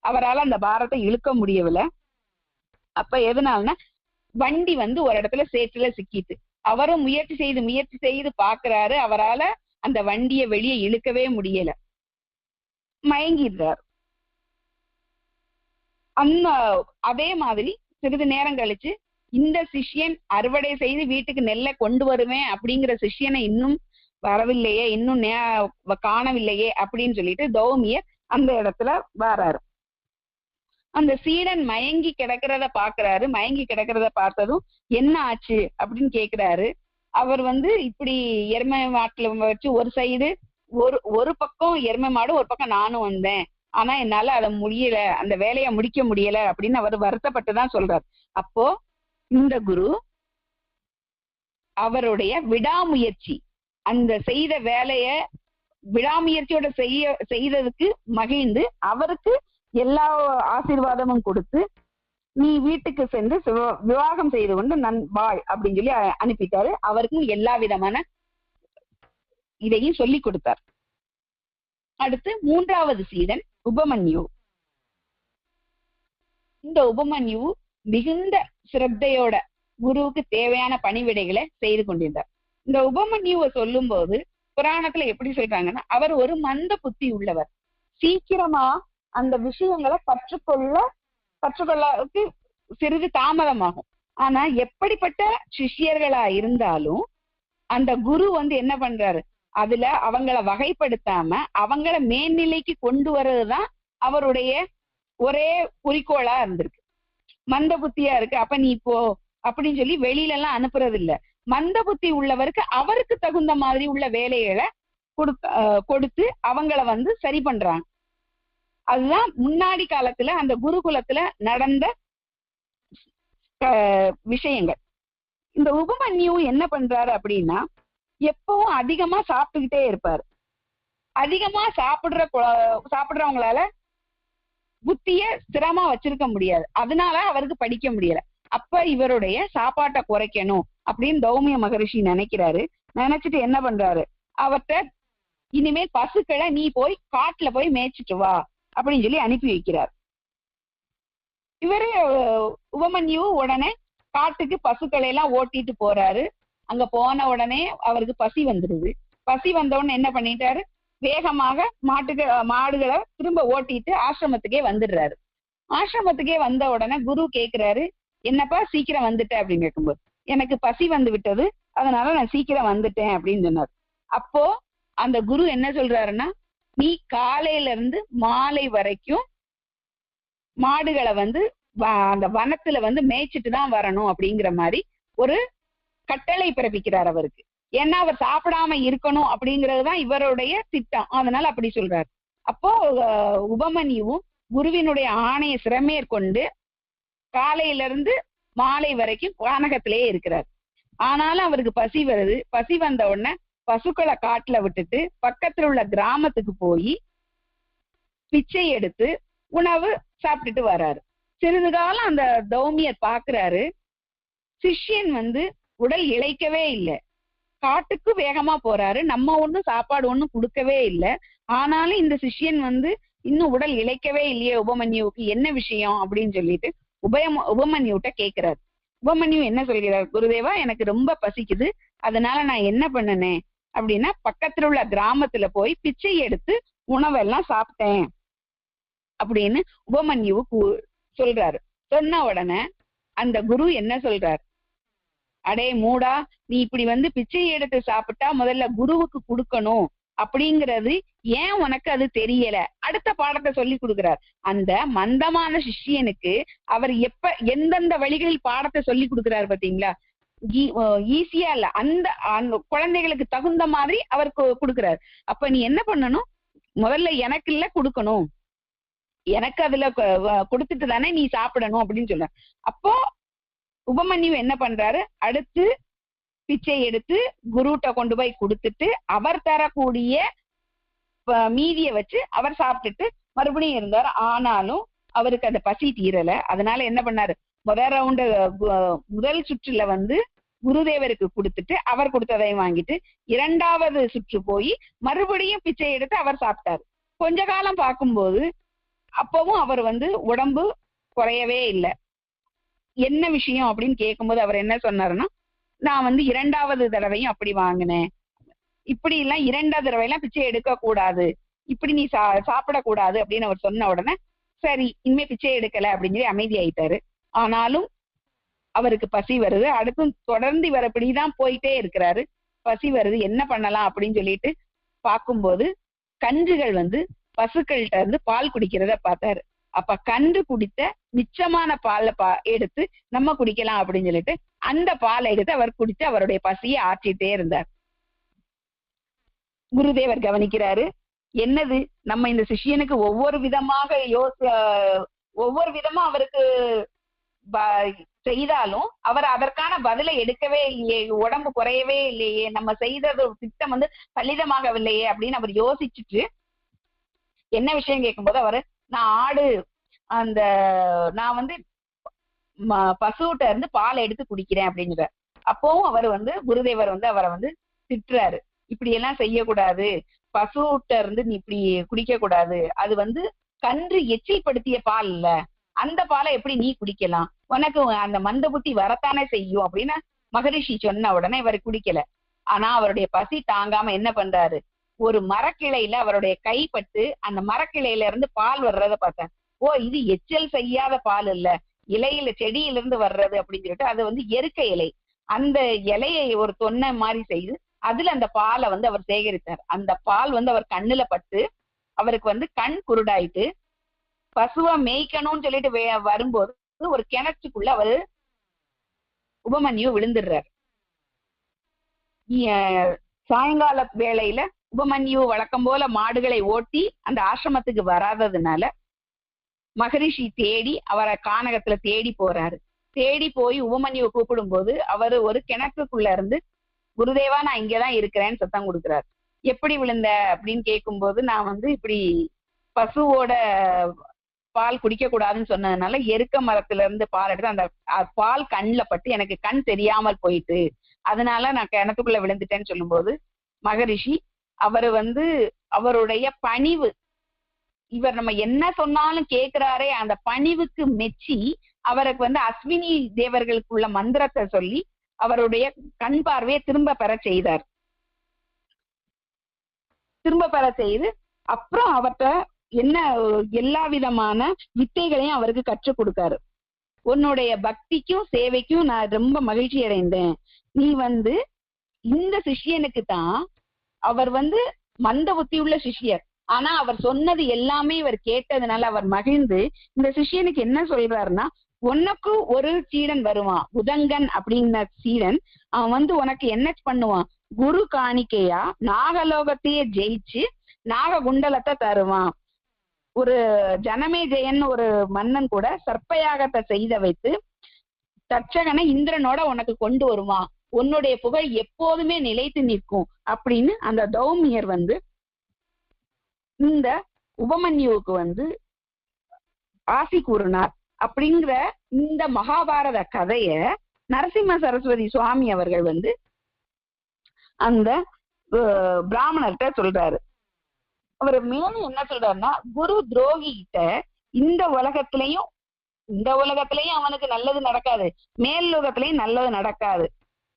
அவரால் அந்த பாரத்தை இழுக்க முடியவில்லை. அப்ப எதனாலன்னா வண்டி ஒரு இடத்துல சேற்றுல சிக்கிட்டு, அவரும் முயற்சி செய்து பாக்குறாரு, அவரால அந்த வண்டியை வெளியே இழுக்கவே முடியல, மயங்கிடுறாரு. அதே மாதிரி சிறிது நேரம் கழிச்சு இந்த சிஷ்யன் அறுவடை செய்து வீட்டுக்கு நெல்லை கொண்டு வருவேன் அப்படிங்கிற சிஷ்யனை இன்னும் வரவில்லையே, இன்னும் காணவில்லையே அப்படின்னு சொல்லிட்டு தௌமியர் அந்த இடத்துல வராரு. அந்த சீடன் மயங்கி கிடக்கிறத பாக்குறாரு. மயங்கி கிடக்கிறத பார்த்ததும் என்ன ஆச்சு அப்படின்னு கேக்குறாரு. அவர் இப்படி எருமை மாட்டுல வச்சு ஒரு சைடு ஒரு பக்கம் எருமை மாடு, ஒரு பக்கம் நானும் வந்தேன், ஆனா என்னால அதை முடியல, அந்த வேலையை முடிக்க முடியல அப்படின்னு அவர் வருத்தப்பட்டுதான் சொல்றாரு. அப்போ இந்த குரு அவருடைய விடாமுயற்சி, அந்த செய்த வேலைய விடாமுயற்சியோட செய்ததுக்கு மகிழ்ந்து அவருக்கு எல்லா ஆசீர்வாதமும் கொடுத்து நீ வீட்டுக்கு சென்று விவாகம் செய்து கொண்டு வாழ் அப்படின்னு சொல்லி அனுப்பிட்டாரு. அவருக்கும் எல்லா விதமான இதையும் சொல்லி கொடுத்தார். அடுத்து 3வது சீடன் உபமன்யு. இந்த உபமன்யு மிகுந்த சிரத்தையோட குருவுக்கு தேவையான பணிவிடைகளை செய்து கொண்டிருந்தார். இந்த உபமன்யுவை சொல்லும் போது புராணத்துல எப்படி சொல்றாங்கன்னா, அவர் ஒரு மந்த புத்தி உள்ளவர், சீக்கிரமா அந்த விஷயங்களை கற்றுக்கொள்ளக்கு சிறிது தாமதமாகும். ஆனா எப்படிப்பட்ட சிஷ்யர்களா இருந்தாலும் அந்த குரு என்ன பண்றாரு, அதுல அவங்கள வகைப்படுத்தாம அவங்கள மேல்நிலைக்கு கொண்டு வர்றதுதான் அவருடைய ஒரே குறிக்கோளா இருந்திருக்கு. மந்த புத்தியா இருக்கு, அப்ப நீ போ அப்படின்னு சொல்லி வெளியில எல்லாம் அனுப்புறது இல்ல. மந்த புத்தி உள்ளவருக்கு அவருக்கு தகுந்த மாதிரி உள்ள வேலைகளை கொடுத்து அவங்கள சரி பண்றாங்க. அதுதான் முன்னாடி காலத்துல அந்த குருகுலத்துல நடந்த விஷயங்கள். இந்த உபமன்யு என்ன பண்றாரு அப்படின்னா, எப்பவும் அதிகமா சாப்பிட்டுக்கிட்டே இருப்பாரு. அதிகமா சாப்பிடுறவங்களால புத்திய ஸ்திரமா வச்சிருக்க முடியாது, அதனால அவருக்கு படிக்க முடியல. அப்ப இவருடைய சாப்பாட்டை குறைக்கணும் அப்படின்னு தௌமிய மகரிஷி நினைக்கிறாரு. நினைச்சிட்டு என்ன பண்றாரு, அவர்கிட்ட இனிமேல் பசுக்களை நீ போய் காட்டுல போய் மேய்ச்சிட்டு வா அப்படின்னு சொல்லி அனுப்பி வைக்கிறார். இவரு உபமன்யு உடனே காட்டுக்கு பசுக்களை எல்லாம் ஓட்டிட்டு போறாரு. அங்க போன உடனே அவருக்கு பசி வந்துடுது. பசி வந்த உடனே என்ன பண்ணிட்டாரு, வேகமாக மாடுகளை திரும்ப ஓட்டிட்டு ஆசிரமத்துக்கே வந்துடுறாரு. ஆசிரமத்துக்கே வந்த உடனே குரு கேக்குறாரு, என்னப்பா சீக்கிரம் வந்துட்ட அப்படின்னு கேட்கும்போது, எனக்கு பசி வந்து விட்டது, அதனால நான் சீக்கிரம் வந்துட்டேன் அப்படின்னு சொன்னார். அப்போ அந்த குரு என்ன சொல்றாருன்னா, நீ காலையில இருந்து மாலை வரைக்கும் மாடுகளை அந்த வனத்துல மேய்ச்சிட்டு தான் வரணும் அப்படிங்கிற மாதிரி ஒரு கட்டளை பிறப்பிக்கிறார் அவருக்கு. ஏன்னா அவர் சாப்பிடாம இருக்கணும் அப்படிங்கறதுதான் இவருடைய திட்டம், அதனால அப்படி சொல்றாரு. அப்போ உபமன்யுவும் குருவினுடைய ஆணையை சிறமேற்கொண்டு காலையில இருந்து மாலை வரைக்கும் வானகத்திலேயே இருக்கிறார். ஆனாலும் அவருக்கு பசி வருது. பசி வந்த உடனே பசுக்களை காட்டுல விட்டுட்டு பக்கத்துல உள்ள கிராமத்துக்கு போய் பிச்சை எடுத்து உணவு சாப்பிட்டுட்டு வர்றாரு. சிறிது காலம் அந்த தௌமியர் பாக்குறாரு, சிஷ்யன் உடல் இளைக்கவே இல்லை, காட்டுக்கு வேகமா போறாரு, நம்ம ஒண்ணும் சாப்பாடு ஒண்ணும் கொடுக்கவே இல்லை, ஆனாலும் இந்த சிஷ்யன் இன்னும் உடல் இளைக்கவே இல்லையே, உபமன்யுவுக்கு என்ன விஷயம் அப்படின்னு சொல்லிட்டு உபமன்யுட்ட கேட்கிறாரு. உபமன்யு என்ன சொல்கிறார், குருதேவா எனக்கு ரொம்ப பசிக்குது, அதனால நான் என்ன பண்ணனேன் அப்படின்னா பக்கத்துல உள்ள கிராமத்துல போய் பிச்சை எடுத்து உணவெல்லாம் சாப்பிட்டேன் அப்படின்னு உபமன்யுவுக்கு சொல்றாரு. சொன்ன உடனே அந்த குரு என்ன சொல்றார், அடே மூடா, நீ இப்படி பிச்சை எடுத்து சாப்பிட்டா முதல்ல குருவுக்கு கொடுக்கணும் அப்படிங்கிறது ஏன் உனக்கு அது தெரியல? அடுத்த பாடத்தை சொல்லி கொடுக்கிறார். அந்த மந்தமான சிஷ்யனுக்கு அவர் எந்தெந்த வழிகளில் பாடத்தை சொல்லி கொடுக்கிறார் பாத்தீங்களா? ஈஸியா இல்ல, அந்த குழந்தைகளுக்கு தகுந்த மாதிரி அவர் கொடுக்கிறார். அப்ப நீ என்ன பண்ணணும், முதல்ல எனக்கு இல்ல கொடுக்கணும், எனக்கு அதுல கொடுத்துட்டு தானே நீ சாப்பிடணும் அப்படின்னு சொல்ற. அப்போ உபமன்யு என்ன பண்றாரு, அடுத்து பிச்சை எடுத்து குருட்ட கொண்டு போய் கொடுத்துட்டு அவர் தரக்கூடிய மீதிய வச்சு அவர் சாப்பிட்டுட்டு மறுபடியும் இருந்தார். ஆனாலும் அவருக்கு அந்த பசி தீரல. அதனால என்ன பண்ணாரு, முதல் சுற்றுல குருதேவருக்கு கொடுத்துட்டு அவர் கொடுத்ததையும் வாங்கிட்டு இரண்டாவது சுற்று போய் மறுபடியும் பிச்சை எடுத்து அவர் சாப்பிட்டாரு. கொஞ்ச காலம் பார்க்கும்போது அப்பவும் அவர் உடம்பு குறையவே இல்லை. என்ன விஷயம் அப்படின்னு கேட்கும்போது அவர் என்ன சொன்னாருன்னா, நான் இரண்டாவது தடவையும் அப்படி வாங்கினேன், இப்படி எல்லாம் இரண்டாவது தடவை எல்லாம் பிச்சை எடுக்க கூடாது, இப்படி நீ சாப்பிடக்கூடாது அப்படின்னு அவர் சொன்ன உடனே சரி இனிமே பிச்சை எடுக்கல அப்படின்னு சொல்லி அமைதி ஆயிட்டாரு. ஆனாலும் அவருக்கு பசி வருது. அடுத்தும் தொடர்ந்து இவர் இப்படிதான் போயிட்டே இருக்கிறாரு. பசி வருது, என்ன பண்ணலாம் அப்படின்னு சொல்லிட்டு பார்க்கும்போது கன்றுகள் பசுக்கள்கிட்ட பால் குடிக்கிறத பார்த்தாரு. அப்ப கன்று குடித்த மிச்சமான பாலை எடுத்து நம்ம குடிக்கலாம் அப்படின்னு சொல்லிட்டு அந்த பாலை எடுத்து அவர் குடித்து அவருடைய பசியை ஆற்றிட்டே இருந்தார். குருதேவர் கவனிக்கிறாரு, என்னது நம்ம இந்த சிஷ்யனுக்கு ஒவ்வொரு விதமா அவருக்கு செய்தாலும் அவர் அதற்கான பதிலை எடுக்கவே இல்லையே, உடம்பு குறையவே இல்லையே, நம்ம செய்தது திட்டம் பலிதமாகவில்லையே அப்படின்னு அவர் யோசிச்சுட்டு என்ன விஷயம் கேட்கும்போது அவரு, நான் பசுட்ட இருந்து பாலை எடுத்து குடிக்கிறேன் அப்படிங்கிற. அப்பவும் அவர் குருதேவர் அவரை திட்டுறாரு, இப்படி எல்லாம் செய்யக்கூடாது, பசுட்ட இருந்து நீ இப்படி குடிக்க கூடாது, அது கன்று எச்சில் படுத்திய பால் இல்ல, அந்த பாலை எப்படி நீ குடிக்கலாம், உனக்கு அந்த மந்த புத்தி வரத்தானே செய்யும் அப்படின்னு மகரிஷி சொன்ன உடனே இவர் குடிக்கல. ஆனா அவருடைய பசி தாங்காம என்ன பண்றாரு, ஒரு மரக்கிளையில அவருடைய கைப்பட்டு அந்த மரக்கிளையில இருந்து பால் வர்றத பார்த்தார். ஓ, இது எச்சல் செய்யாத பால் இல்ல, இலையில செடியிலிருந்து வர்றது அப்படின்னு சொல்லிட்டு அது எருக்க இலை, அந்த இலையை ஒரு தொன்னை மாதிரி செய்து அதுல அந்த பாலை அவர் சேகரித்தார். அந்த பால் அவர் கண்ணுல பட்டு அவருக்கு கண் குருடாயிட்டு பசுவை மேய்க்கணும்னு சொல்லிட்டு வரும்போது ஒரு கிணற்றுக்குள்ள அவரு உபமன்யு விழுந்துடுறார். சாயங்கால வேளையில உபமன்யு வழக்கம் போல மாடுகளை ஓட்டி அந்த ஆசிரமத்துக்கு வராததுனால மகரிஷி தேடி அவரை கானகத்துல தேடி போறாரு. தேடி போய் உபமன்யுவை கூப்பிடும் போது அவரு ஒரு கிணற்றுக்குள்ள இருந்து, குருதேவா நான் இங்கதான் இருக்கிறேன்னு சத்தம் கொடுக்குறாரு. எப்படி விழுந்த அப்படின்னு கேட்கும்போது, நான் இப்படி பசுவோட பால் குடிக்க கூடாதுன்னு சொன்னதுனால எருக்க மரத்துல இருந்து பால் எடுத்து அந்த பால் கண்ணுல பட்டு எனக்கு கண் தெரியாமல் போயிட்டு அதனால நான் கிணத்துக்குள்ள விழுந்துட்டேன்னு சொல்லும்போது மகரிஷி அவரு அவருடைய பணிவு, இவர் நம்ம என்ன சொன்னாலும் கேட்கிறாரே அந்த பணிவுக்கு மெச்சி அவருக்கு அஸ்வினி தேவர்களுக்குள்ள மந்திரத்தை சொல்லி அவருடைய கண் பார்வையை திரும்ப பெற செய்தார். திரும்ப பெற செய்து அப்புறம் அவர்கிட்ட என்ன எல்லா விதமான வித்தைகளையும் அவருக்கு கற்றுக் கொடுக்காரு. உன்னுடைய பக்திக்கும் சேவைக்கும் நான் ரொம்ப மகிழ்ச்சி அடைந்தேன். நீ இந்த சிஷ்யனுக்கு தான் அவர் மந்த புத்தி உள்ள சிஷ்யர், ஆனா அவர் சொன்னது எல்லாமே இவர் கேட்டதுனால அவர் மகிழ்ந்து இந்த சிஷ்யனுக்கு என்ன சொல்றாருன்னா, உனக்கு ஒரு சீடன் வருவான், உதங்கன் அப்படின்ன சீடன், அவன் உனக்கு என்ன பண்ணுவான், குரு காணிக்கையா நாகலோகத்தையே ஜெயிச்சு நாககுண்டலத்தை தருவான். ஒரு ஜனமேஜயன் ஒரு மன்னன் கூட சர்ப்பயாகத்தை செய்த வைத்து தட்சகனை இந்திரனோட உனக்கு கொண்டு வருவான், உன்னுடைய புகழ் எப்போதுமே நிலைத்து நிற்கும் அப்படின்னு அந்த தௌமியர் இந்த உபமன்யுவுக்கு ஆசி கூறினார். அப்படிங்கிற இந்த மகாபாரத கதைய நரசிம்ம சரஸ்வதி சுவாமி அவர்கள் அந்த பிராமணர்கிட்ட சொல்றாரு. அவர் மேலும் என்ன சொல்றாருன்னா, குரு துரோகி கிட்ட இந்த உலகத்திலையும் இந்த உலகத்திலயும் அவனுக்கு நல்லது நடக்காது, மேல் உலகத்திலயும் நல்லது நடக்காது.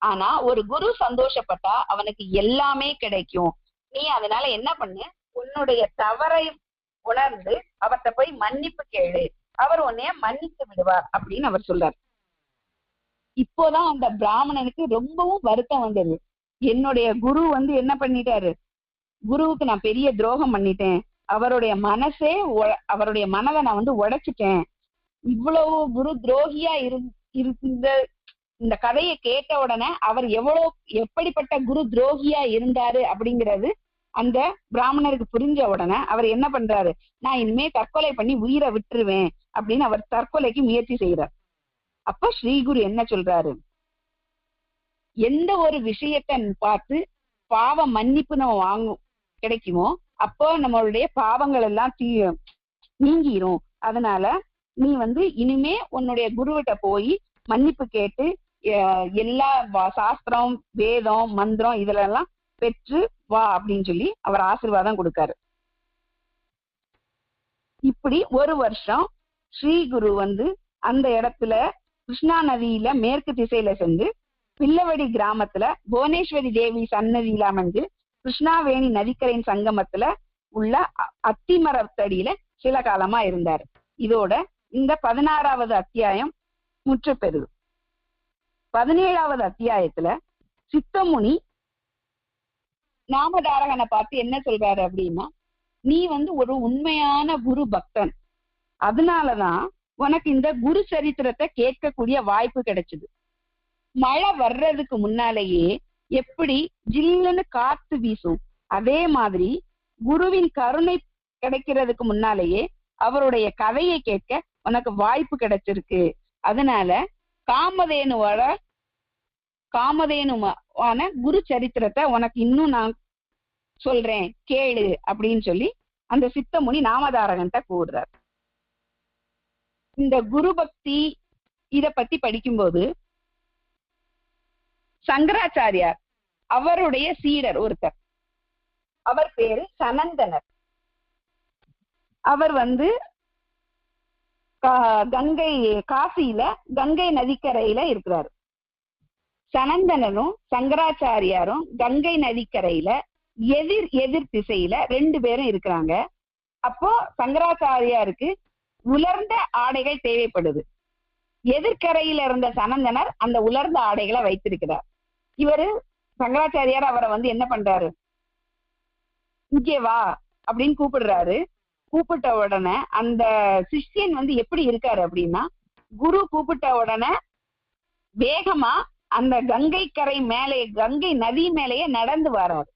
ஆனா ஒரு குரு சந்தோஷப்பட்டா அவனுக்கு எல்லாமே கிடைக்கும். நீ அதனால என்ன பண்ணு, உன்னுடைய தவறை உணர்ந்து அவர்கிட்ட போய் மன்னிப்பு கேளு, அவர் உன்னைய மன்னித்து விடுவார் அப்படின்னு அவர் சொல்றார். இப்போதான் அந்த பிராமணனுக்கு ரொம்பவும் வருத்தம் வந்தது. என்னுடைய குரு என்ன பண்ணிட்டாரு, குருவுக்கு நான் பெரிய துரோகம் பண்ணிட்டேன், அவருடைய அவருடைய மனதை நான் உடைச்சிட்டேன். இவ்வளவு குரு துரோகியா இருந்த இந்த கதையை கேட்ட உடனே அவர் எப்படிப்பட்ட குரு துரோகியா இருந்தாரு அப்படிங்கிறது அந்த பிராமணருக்கு புரிஞ்ச உடனே அவர் என்ன பண்றாரு, நான் இனிமே தற்கொலை பண்ணி உயிரை விட்டுருவேன் அப்படின்னு அவர் தற்கொலைக்கு முயற்சி செய்யறார். அப்ப ஸ்ரீகுரு என்ன சொல்றாரு, எந்த ஒரு விஷயத்தை பார்த்து பாவ மன்னிப்பு நம்ம கிடைக்குமோ அப்போ நம்மளுடைய பாவங்கள் எல்லாம் நீங்கிரும். அதனால நீ இனிமே உன்னுடைய குருவிட்ட போய் மன்னிப்பு கேட்டு எல்லா சாஸ்திரம் வேதம் மந்திரம் இதுல எல்லாம் பெற்று வா அப்படின்னு சொல்லி அவர் ஆசீர்வாதம் கொடுக்காரு. இப்படி ஒரு வருஷம் ஸ்ரீ குரு அந்த இடத்துல கிருஷ்ணா நதியில மேற்கு திசையில சென்று பில்லவடி கிராமத்துல புவனேஸ்வரி தேவி சன்னதியில அமைஞ்சு கிருஷ்ணாவேணி நதிக்கரையின் சங்கமத்துல உள்ள அத்திமரத்தடியில சில காலமா இருந்தார். இதோட இந்த 16வது அத்தியாயம் முற்று பெறுது. 17வது அத்தியாயத்துல சித்தமுனி நாமதாரகனை பார்த்து என்ன சொல்றாரு அப்படின்னா, நீ ஒரு உண்மையான குரு பக்தன், அதனாலதான் உனக்கு இந்த குரு சரித்திரத்தை கேட்கக்கூடிய வாய்ப்பு கிடைச்சது. மழை வர்றதுக்கு முன்னாலேயே எப்படி ஜில்லுன்னு காத்து வீசும், அதே மாதிரி குருவின் கருணை கிடைக்கிறதுக்கு முன்னாலேயே அவருடைய கதையை கேட்க உனக்கு வாய்ப்பு கிடைச்சிருக்கு. அதனால காமதேனுவான குரு சரித்திரத்தை உனக்கு இன்னும் நான் சொல்றேன் கேளு அப்படின்னு சொல்லி அந்த சித்தமுனி நாமதாரகன்ட்ட கூடுறார். இந்த குரு பக்தி இத பத்தி படிக்கும்போது சங்கராச்சாரியார் அவருடைய சீடர் ஒருத்தர், அவர் பேரு சனந்தனர். அவர் காசியில கங்கை நதிக்கரையில இருக்கிறார். சனந்தனரும் சங்கராச்சாரியாரும் கங்கை நதிக்கரையில எதிர் திசையில 2 பேரும் இருக்கிறாங்க. அப்போ சங்கராச்சாரியாருக்கு உலர்ந்த ஆடைகள் தேவைப்படுது. எதிர்கரையில இருந்த சனந்தனர் அந்த உலர்ந்த ஆடைகளை வைத்திருக்கிறார். இவரு சங்கராச்சாரியார் அவரை என்ன பண்றாரு, இங்கே வா அப்படின்னு கூப்பிடுறாரு. கூப்பிட்ட உடனே அந்த சிஷ்யன் எப்படி இருக்காரு அப்படின்னா, குரு கூப்பிட்ட உடனே வேகமா அந்த கங்கை கரை மேலே கங்கை நதி மேலேயே நடந்து வராரு.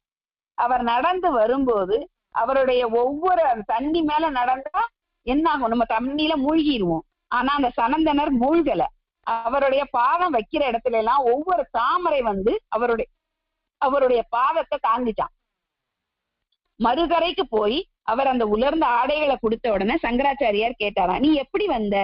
அவர் நடந்து வரும்போது அவருடைய ஒவ்வொரு தண்ணி மேல நடந்தா என்ன ஆகும், நம்ம தண்ணியில மூழ்கிடுவோம். ஆனா அந்த சனந்தனர் மூழ்கல. அவருடைய பாதம் வைக்கிற இடத்துல எல்லாம் ஒவ்வொரு தாமரை அவருடைய பாதத்தை தாண்டிட்டான். மறுகரைக்கு போய் அவர் அந்த உலர்ந்த ஆடைகளை கொடுத்த உடனே சங்கராச்சாரியார் கேட்டாரா, நீ எப்படி வந்த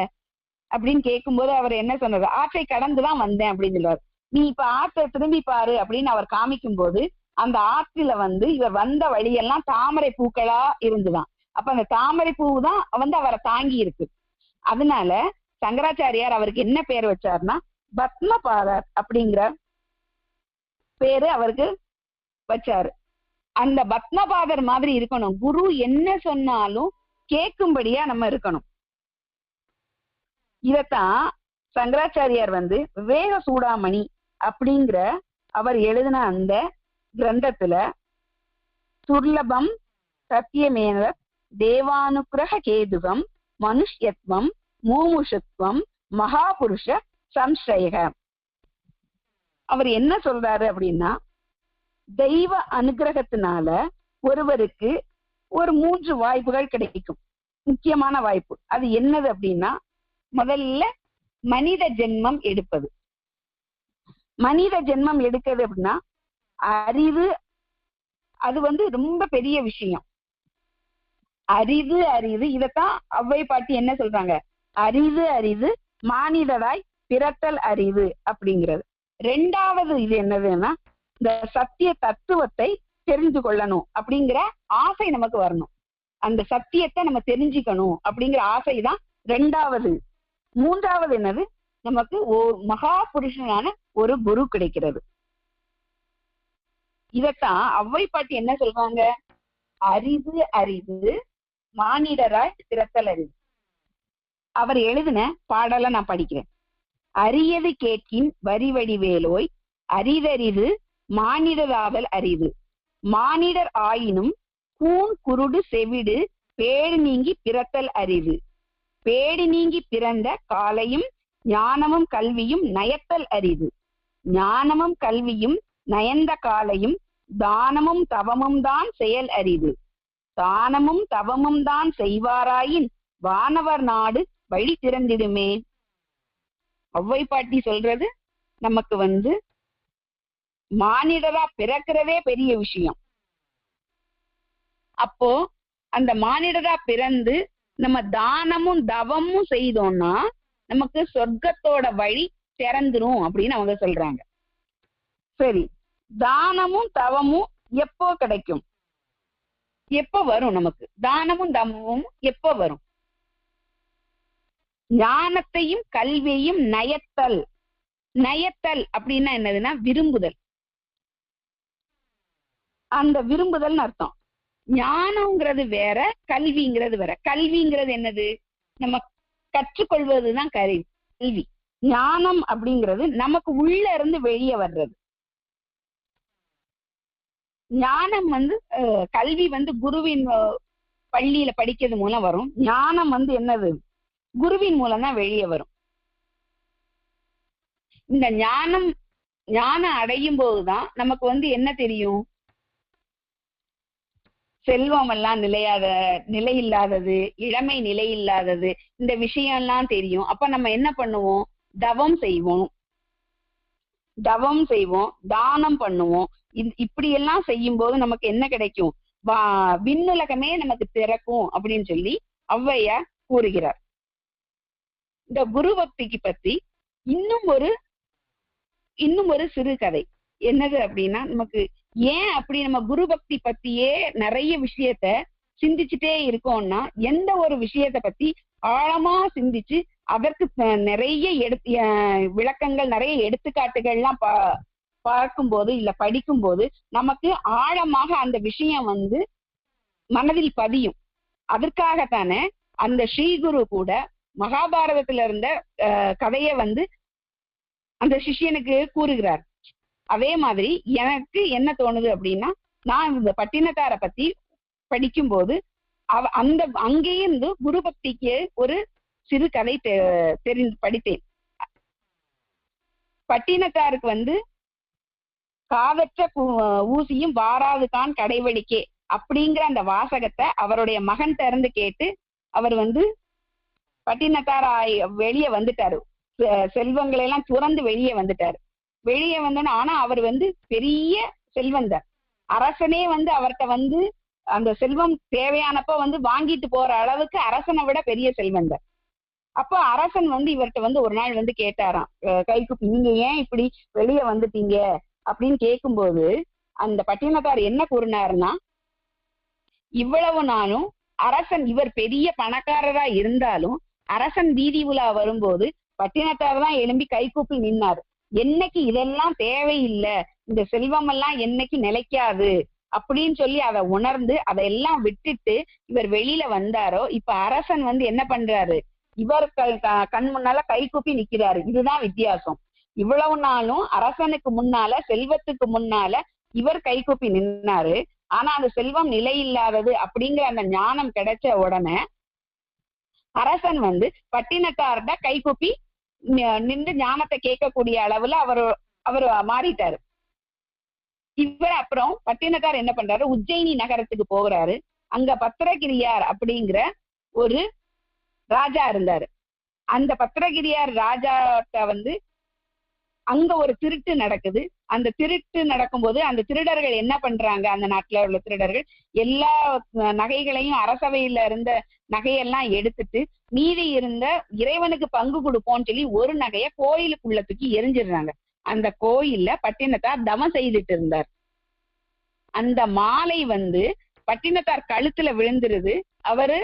அப்படின்னு கேட்கும்போது அவர் என்ன சொன்னாரு, ஆற்றை கடந்துதான் வந்தேன் அப்படின்னு சொல்லுவார். நீ இப்ப ஆற்றை திரும்பி பாரு அப்படின்னு அவர் காமிக்கும் போது அந்த ஆற்றில இவர் வந்த வழியெல்லாம் தாமரை பூக்களா இருந்துதான். அப்ப அந்த தாமரை பூ தான் அவரை தாங்கி இருக்கு. அதனால சங்கராச்சாரியார் அவருக்கு என்ன பேர் வச்சாருன்னா பத்மபாதர் அப்படிங்கிற பேரு அவருக்கு வச்சாரு. அந்த பத்மபாதர் மாதிரி இருக்கணும், குரு என்ன சொன்னாலும் கேட்கும்படியா நம்ம இருக்கணும். இதத்தான் சங்கராச்சாரியார் விவேக சூடாமணி அப்படிங்கிற அவர் எழுதின அந்த கிரந்தத்துல துர்லபம் சத்தியமேன தேவானுக்கிரக கேதுகம் மனுஷ்யத்வம் மூமுஷத்துவம் மகாபுருஷ சம்சய, அவர் என்ன சொல்றாரு அப்படின்னா, தெய்வ அனுகிரகத்தினால ஒருவருக்கு ஒரு 3 வாய்ப்புகள் கிடைக்கும். முக்கியமான வாய்ப்பு அது என்னது அப்படின்னா, முதல்ல மனித ஜென்மம் எடுப்பது. மனித ஜென்மம் எடுக்கிறது அப்படின்னா அறிவு, அது ரொம்ப பெரிய விஷயம். அரிது இதத்தான் அவ்வை பாட்டி என்ன சொல்றாங்க, அரிது மானிடராய் பிறத்தல் அறிவு அப்படிங்கிறது. 2வது இது என்னதுன்னா, இந்த சத்திய தத்துவத்தை தெரிந்து கொள்ளணும் அப்படிங்கிற ஆசை நமக்கு வரணும். அந்த சத்தியத்தை நம்ம தெரிஞ்சுக்கணும் அப்படிங்கிற ஆசைதான் 2வது மூன்றாவது என்னது, நமக்கு மகா புருஷனான ஒரு குரு கிடைக்கிறது. இதத்தான் ஔவை பாட்டி என்ன சொல்றாங்க, அரிது அரிது மானிடராய் பிறத்தல் அரிது. அவர் எழுதின பாடலை நான் படிக்கிறேன். அரியது கேட்கின் வரிவடி வேலோய், அரிதரிது மானிடராதல் அரிது. மானிடர் ஆயினும் கூன் குருடு செவிடு பேடு நீங்கி பிறத்தல் அரிது. பேடு நீங்கி பிறந்த காலையும் ஞானமும் கல்வியும் நயத்தல் அரிது. ஞானமும் கல்வியும் நயந்த காலையும் தானமும் தவமும் தான் செயல் அரிது. தானமும் தவமும் தான் செய்வாராயின் வானவர் நாடு வழி திறந்திடுமே. ஔவை பாட்டி சொல்றது நமக்கு மானிடரா பிறக்கிறதே பெரிய விஷயம். அப்போ அந்த மானிடரா பிறந்து நம்ம தானமும் தவமும் செய்தோம்னா நமக்கு சொர்க்கத்தோட வழி திறந்துரும் அப்படின்னு அவங்க சொல்றாங்க. சரி, தானமும் தவமும் எப்போ கிடைக்கும், எப்போ வரும்? நமக்கு தானமும் தவமும் எப்போ வரும்? ஞானத்தையும் கல்வியையும் நயத்தல். நயத்தல் அப்படின்னா என்னதுன்னா விரும்புதல். அந்த விரும்புதல்னு அர்த்தம். ஞானம்ங்கிறது வேற, கல்விங்கிறது வேற. கல்விங்கிறது என்னது, நம்ம கற்றுக்கொள்வதுதான் கல்வி. ஞானம் அப்படிங்கிறது நமக்கு உள்ள இருந்து வெளியே வர்றது. ஞானம் கல்வி குருவின் பள்ளியில படிக்கிறது மூலம் வரும். ஞானம் என்னது, குருவின் மூலம் தான் வெளியே வரும். இந்த ஞானம் அடையும் போதுதான் நமக்கு என்ன தெரியும், செல்வம் எல்லாம் நிலையில்லாதது, இளமை நிலையில்லாதது, இந்த விஷயம் எல்லாம் தெரியும். அப்ப நம்ம என்ன பண்ணுவோம், தவம் செய்வோம், தானம் பண்ணுவோம். இப்படி எல்லாம் செய்யும் போது நமக்கு என்ன கிடைக்கும், விண்ணுலகமே நமக்கு திறக்கும் அப்படின்னு சொல்லி ஔவையார் கூறுகிறார். இந்த குரு பக்திக்கு பத்தி இன்னும் ஒரு சிறு கதை என்னது அப்படின்னா, நமக்கு ஏன் அப்படி நம்ம குரு பக்தி பத்தியே நிறைய விஷயத்த சிந்திச்சுட்டே இருக்கோம்னா, எந்த ஒரு விஷயத்த பத்தி ஆழமா சிந்திச்சு அதற்கு நிறைய விளக்கங்கள், நிறைய எடுத்துக்காட்டுகள்லாம் பார்க்கும்போது இல்ல படிக்கும்போது நமக்கு ஆழமாக அந்த விஷயம் மனதில் பதியும். அதற்காகத்தானே அந்த ஸ்ரீகுரு கூட மகாபாரதத்துல இருந்த கதைய அந்த சிஷ்யனுக்கு கூறுகிறார். அதே மாதிரி எனக்கு என்ன தோணுது அப்படின்னா, நான் இந்த பட்டினத்தாரை பத்தி படிக்கும்போது அங்கேயிருந்து குரு பக்திக்கு ஒரு சிறு கதை படித்தேன். பட்டினத்தாருக்கு காதற்ற ஊசியும் வாராதுதான் கடைவழிக்கே அப்படிங்கிற அந்த வாசகத்தை அவருடைய மகன் இருந்து கேட்டு அவர் பட்டினத்தார் வெளியே வந்துட்டாரு. செல்வங்களை எல்லாம் துறந்து வெளியே வந்துட்டாரு. வெளியே வந்தோன்னா, ஆனா அவர் பெரிய செல்வந்தர். அரசனே அவர்கிட்ட அந்த செல்வம் தேவையானப்ப வாங்கிட்டு போற அளவுக்கு அரசனை விட பெரிய செல்வந்தர். அப்போ அரசன் இவர்கிட்ட ஒரு நாள் கேட்டாராம், கைக்குப்பி, நீங்க ஏன் இப்படி வெளியே வந்துட்டீங்க அப்படின்னு கேட்கும்போது அந்த பட்டினத்தார் என்ன கூறினாருன்னா, இவ்வளவு நாளும் அரசன், இவர் பெரிய பணக்காரரா இருந்தாலும் அரசன் வீதி உலா வரும்போது பட்டினத்தார் தான் எழும்பி கைகூப்பி நின்னாரு. என்னைக்கு இதெல்லாம் தேவையில்லை, இந்த செல்வம் எல்லாம் என்னைக்கு நிலைக்காது அப்படின்னு சொல்லி அதை உணர்ந்து அதையெல்லாம் விட்டுட்டு இவர் வெளியில வந்தாரோ, இப்ப அரசன் என்ன பண்றாரு, இவர் கண் முன்னால கைகூப்பி நிக்கிறாரு. இதுதான் வித்தியாசம். இவ்வளவு நாளும் அரசனுக்கு முன்னால, செல்வத்துக்கு முன்னால இவர் கைகூப்பி நின்னாரு. ஆனா அந்த செல்வம் நிலையில்லாதது அப்படிங்கிற அந்த ஞானம் கிடைச்ச உடனே அரசன் பட்டினத்தார்கிட்ட கைகூப்பி நின்று ஞானத்தை கேட்கக்கூடிய அளவுல அவர் மாறிட்டாரு. இவர் அப்புறம் பட்டினத்தார் என்ன பண்றாரு, உஜ்ஜயினி நகரத்துக்கு போகிறாரு. அங்க பத்திரகிரியார் அப்படிங்கிற ஒரு ராஜா இருந்தாரு. அந்த பத்திரகிரியார் ராஜாட்ட அங்க ஒரு திருட்டு நடக்குது. அந்த திருட்டு நடக்கும்போது அந்த திருடர்கள் என்ன பண்றாங்க, அந்த நாட்டுல உள்ள திருடர்கள் எல்லா நகைகளையும், அரசவையில இருந்த நகையெல்லாம் எடுத்துட்டு மீதி இருந்த இறைவனுக்கு பங்கு கொடுப்போம்னு சொல்லி ஒரு நகைய கோயிலுக்குள்ள தூக்கி எரிஞ்சிடுறாங்க. அந்த கோயில்ல பட்டினத்தார் தவம் செய்துட்டு இருந்தார். அந்த மாலை பட்டினத்தார் கழுத்துல விழுந்துருது. அவரு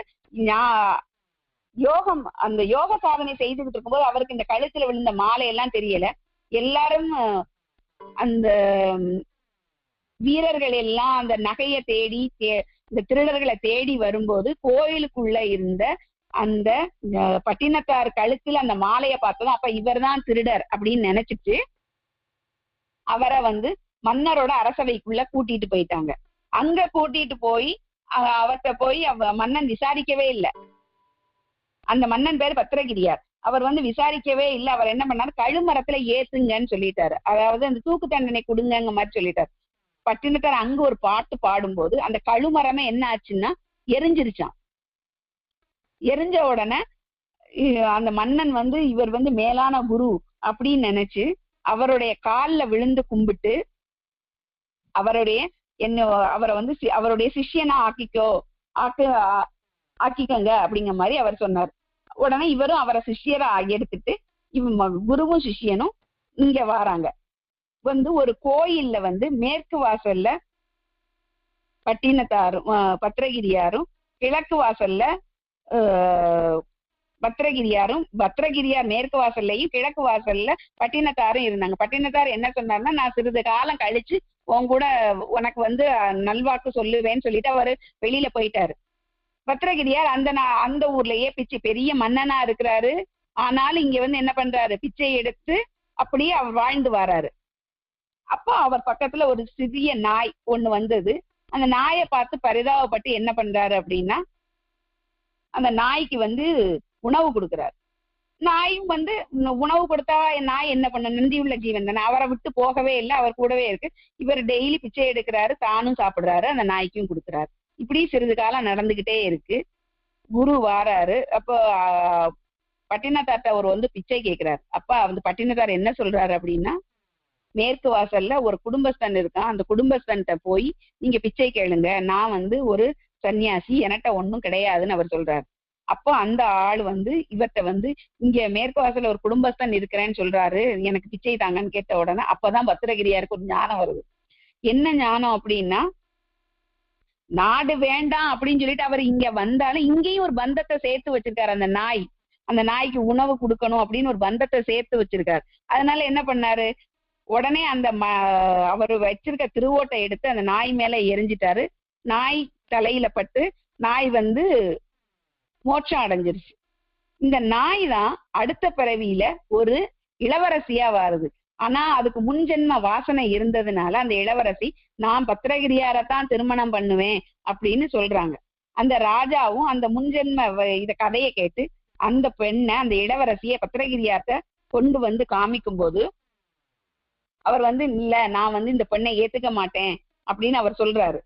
யோகம் அந்த யோக சாதனை செய்துகிட்டு இருக்கும்போது அவருக்கு இந்த கழுத்துல விழுந்த மாலை எல்லாம் தெரியல. எல்லாரும் அந்த வீரர்கள் எல்லாம் அந்த நகையை தேடி இந்த திருடர்களை தேடி வரும்போது கோயிலுக்குள்ள இருந்த அந்த பட்டினத்தார் கழுத்துல அந்த மாலையை பார்த்ததும் அப்ப இவர் தான் திருடர் அப்படின்னு நினைச்சிட்டு அவரை மன்னரோட அரசவைக்குள்ள கூட்டிட்டு போயிட்டாங்க. அங்க கூட்டிட்டு போய் அவர்கிட்ட போய் மன்னன் விசாரிக்கவே இல்லை. அந்த மன்னன் பேர் பத்திரகிரியார். அவர் விசாரிக்கவே இல்லை. அவர் என்ன பண்ணாரு, கழுமரத்துல ஏத்துங்கன்னு சொல்லிட்டாரு. அதாவது அந்த தூக்கு தண்டனை கொடுங்க மாதிரி சொல்லிட்டாரு. பட்டினத்தார் அங்க ஒரு பாட்டு பாடும்போது அந்த கழுமரமே என்ன ஆச்சுன்னா எரிஞ்சிருச்சான். எரிஞ்ச உடனே அந்த மன்னன் இவர் மேலான குரு அப்படின்னு நினைச்சு அவருடைய காலில் விழுந்து கும்பிட்டு அவரை அவருடைய சிஷ்யனா ஆக்கிக்கங்க அப்படிங்கிற மாதிரி அவர் சொன்னார். உடனே இவரும் அவரை சிஷ்யரா எடுத்துட்டு குருவும் சிஷ்யனும் இங்க வராங்க. ஒரு கோயில்ல மேற்கு வாசல்ல பட்டினத்தாரும் பத்திரகிரியாரும், கிழக்கு வாசல்ல பத்திரகிரியார் மேற்கு வாசல்லையும் கிழக்கு வாசல்ல பட்டினத்தாரும் இருந்தாங்க. பட்டினத்தார் என்ன சொன்னார்னா, நான் சிறிது காலம் கழிச்சு உன் கூட உனக்கு நல்வாக்கு சொல்லுவேன்னு சொல்லிட்டு அவரு வெளியில போயிட்டாரு. பத்திரகிரியார் அந்த ஊர்லயே பெரிய மன்னனா இருக்கிறாரு. ஆனாலும் இங்க என்ன பண்றாரு, பிச்சை எடுத்து அப்படியே அவர் வாழ்ந்து வராரு. அப்போ அவர் பக்கத்துல ஒரு சிறிய நாய் ஒண்ணு வந்தது. அந்த நாயை பார்த்து பரிதாபப்பட்டு என்ன பண்றாரு அப்படின்னா, அந்த நாய்க்கு உணவு கொடுக்குறாரு. நாயும் உணவு கொடுத்தா நாய் என்ன பண்ண, நன்றியுள்ள ஜீவன் தானே, அவரை விட்டு போகவே இல்லை, அவர் கூடவே இருக்கு. இவர் டெய்லி பிச்சை எடுக்கிறாரு, தானும் சாப்பிடுறாரு, அந்த நாய்க்கும் கொடுக்குறாரு. இப்படி சிறிது காலம் நடந்துகிட்டே இருக்கு. குரு வாராரு. அப்போ பட்டினத்தார்ட்ட ஒரு பிச்சை கேட்கிறாரு. அப்ப பட்டினத்தார் என்ன சொல்றாரு அப்படின்னா, மேற்கு வாசல்ல ஒரு குடும்பஸ்தன் இருக்கான், அந்த குடும்பஸ்தன்ட்ட போய் நீங்க பிச்சை கேளுங்க, நான் ஒரு சன்னியாசி, என்கிட்ட ஒன்னும் கிடையாதுன்னு அவர் சொல்றாரு. அப்போ அந்த ஆள் இவர்கிட்ட இங்க மேற்கு வாசல்ல ஒரு குடும்பஸ்தன் இருக்கிறேன்னு சொல்றாரு, எனக்கு பிச்சை தாங்கன்னு கேட்ட உடனே அப்பதான் பத்திரகிரியாருக்கு ஒரு ஞானம் வருது. என்ன ஞானம் அப்படின்னா, நாடு வேண்டாம் அப்படின்னு சொல்லிட்டு அவர் இங்க வந்தாலும் இங்கேயும் ஒரு பந்தத்தை சேர்த்து வச்சிருக்காரு. அந்த நாய்க்கு உணவு கொடுக்கணும் அப்படின்னு ஒரு பந்தத்தை சேர்த்து வச்சிருக்காரு. அதனால என்ன பண்ணாரு, உடனே அந்த அவர் வச்சிருக்க திருவோட்டை எடுத்து அந்த நாய் மேல எரிஞ்சிட்டாரு. நாய் தலையில பட்டு நாய் மோட்சம் அடைஞ்சிருச்சு. இந்த நாய் தான் அடுத்த பிறவியில ஒரு இளவரசியா வருது. ஆனா அதுக்கு முன்ஜென்ம வாசனை இருந்ததுனால அந்த இளவரசி நான் பத்திரகிரியாரத்தான் திருமணம் பண்ணுவேன் அப்படின்னு சொல்றாங்க. அந்த ராஜாவும் அந்த முன்ஜென்ம இத கதையை கேட்டு அந்த பெண்ணை, அந்த இளவரசிய பத்திரகிரியார்ட்ட கொண்டு காமிக்கும் போது அவர் இல்ல, நான் இந்த பெண்ணை ஏத்துக்க மாட்டேன் அப்படின்னு அவர் சொல்றாரு.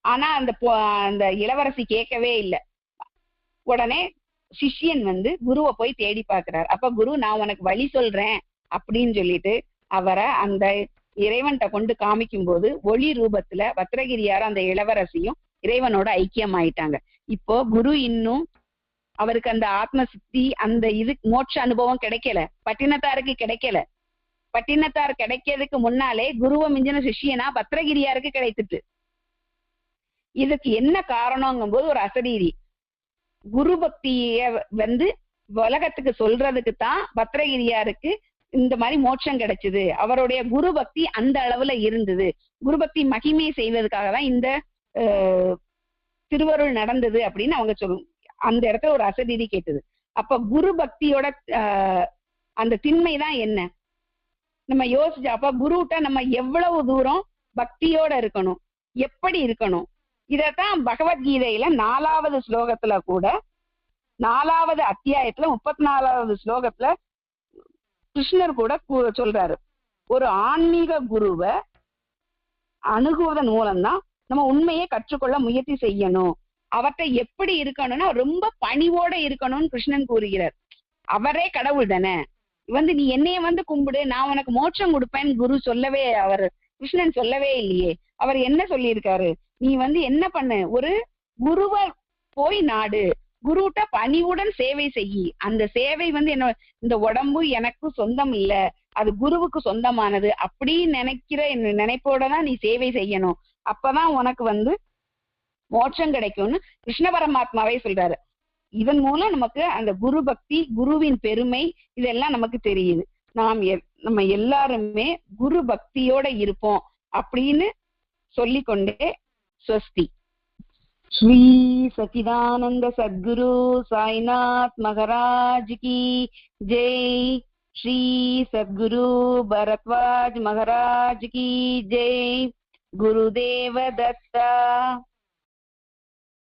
ஆனா அந்த இளவரசி கேட்கவே இல்லை. உடனே சிஷ்யன் குருவை போய் தேடி பார்க்கிறார். அப்ப குரு, நான் உனக்கு வழி சொல்றேன் அப்படின்னு சொல்லிட்டு அவரை அந்த இறைவன்கிட்ட கொண்டு காமிக்கும் போது ஒளி ரூபத்துல பத்திரகிரியாரும் அந்த இளவரசியும் இறைவனோட ஐக்கியம் ஆயிட்டாங்க. இப்போ குரு இன்னும் அவருக்கு அந்த ஆத்ம சித்தி, அந்த மோட்ச அனுபவம் கிடைக்கல, பட்டினத்தாருக்கு கிடைக்கல. பட்டினத்தார் கிடைக்கிறதுக்கு முன்னாலே குருவை மிஞ்சின சிஷியனா பத்திரகிரியாருக்கு கிடைத்துட்டு. இதுக்கு என்ன காரணங்கும் போது ஒரு அசரீரி குரு பக்திய உலகத்துக்கு சொல்றதுக்கு தான் பத்திரகிரியாருக்கு இந்த மாதிரி மோட்சம் கிடைச்சது. அவருடைய குரு பக்தி அந்த அளவுல இருந்தது. குரு பக்தி மகிமை செய்வதற்காக தான் இந்த திருவருள் நடந்தது அப்படின்னு அவங்க சொல்லும். அந்த இடத்துல ஒரு அசரீரி கேட்டது. அப்ப குரு பக்தியோட அந்த திண்மைதான் என்ன நம்ம யோசிச்சு, அப்ப குருட்ட நம்ம எவ்வளவு தூரம் பக்தியோட இருக்கணும், எப்படி இருக்கணும், இதத்தான் பகவத்கீதையில 4வது ஸ்லோகத்துல கூட 4வது அத்தியாயத்துல 34வது ஸ்லோகத்துல கிருஷ்ணர் கூட சொல்றாரு. ஒரு ஆன்மீக குருவை அணுகுவதன் மூலம்தான் நம்ம உண்மையை கற்றுக்கொள்ள முயற்சி செய்யணும். அவர்கிட்ட எப்படி இருக்கணும்னா ரொம்ப பணிவோட இருக்கணும்னு கிருஷ்ணன் கூறுகிறார். அவரே கடவுள் தானே, நீ என்னைய கும்பிடு, நான் உனக்கு மோட்சம் கொடுப்பேன்னு குரு சொல்லவே, கிருஷ்ணன் சொல்லவே இல்லையே. அவர் என்ன சொல்லியிருக்காரு, நீ என்ன பண்ணு, ஒரு குருவை போய் நாடு, குருட்ட பணிவுடன் சேவை செய்யி. அந்த சேவை என்ன, இந்த உடம்பு எனக்கு சொந்தம் இல்ல, அது குருவுக்கு சொந்தமானது அப்படின்னு நினைக்கிற நினைப்போட தான் நீ சேவை செய்யணும். அப்பதான் உனக்கு மோட்சம் கிடைக்கும்னு கிருஷ்ண பரமாத்மாவே சொல்றாரு. இதன் மூலம் நமக்கு அந்த குரு பக்தி, குருவின் பெருமை இதெல்லாம் நமக்கு தெரியுது. நம்ம எல்லாருமே குரு பக்தியோட இருப்போம் அப்படின்னு சொல்லிக்கொண்டே ஸ்வஸ்தி. ஸ்ரீ சச்சிதானந்த சத்குரு சாய்நாத் மகாராஜ் கி ஜெய். ஸ்ரீ சத்குரு பரத்வாஜ் மகாராஜ் கி ஜெய். குருதேவ தத்தா.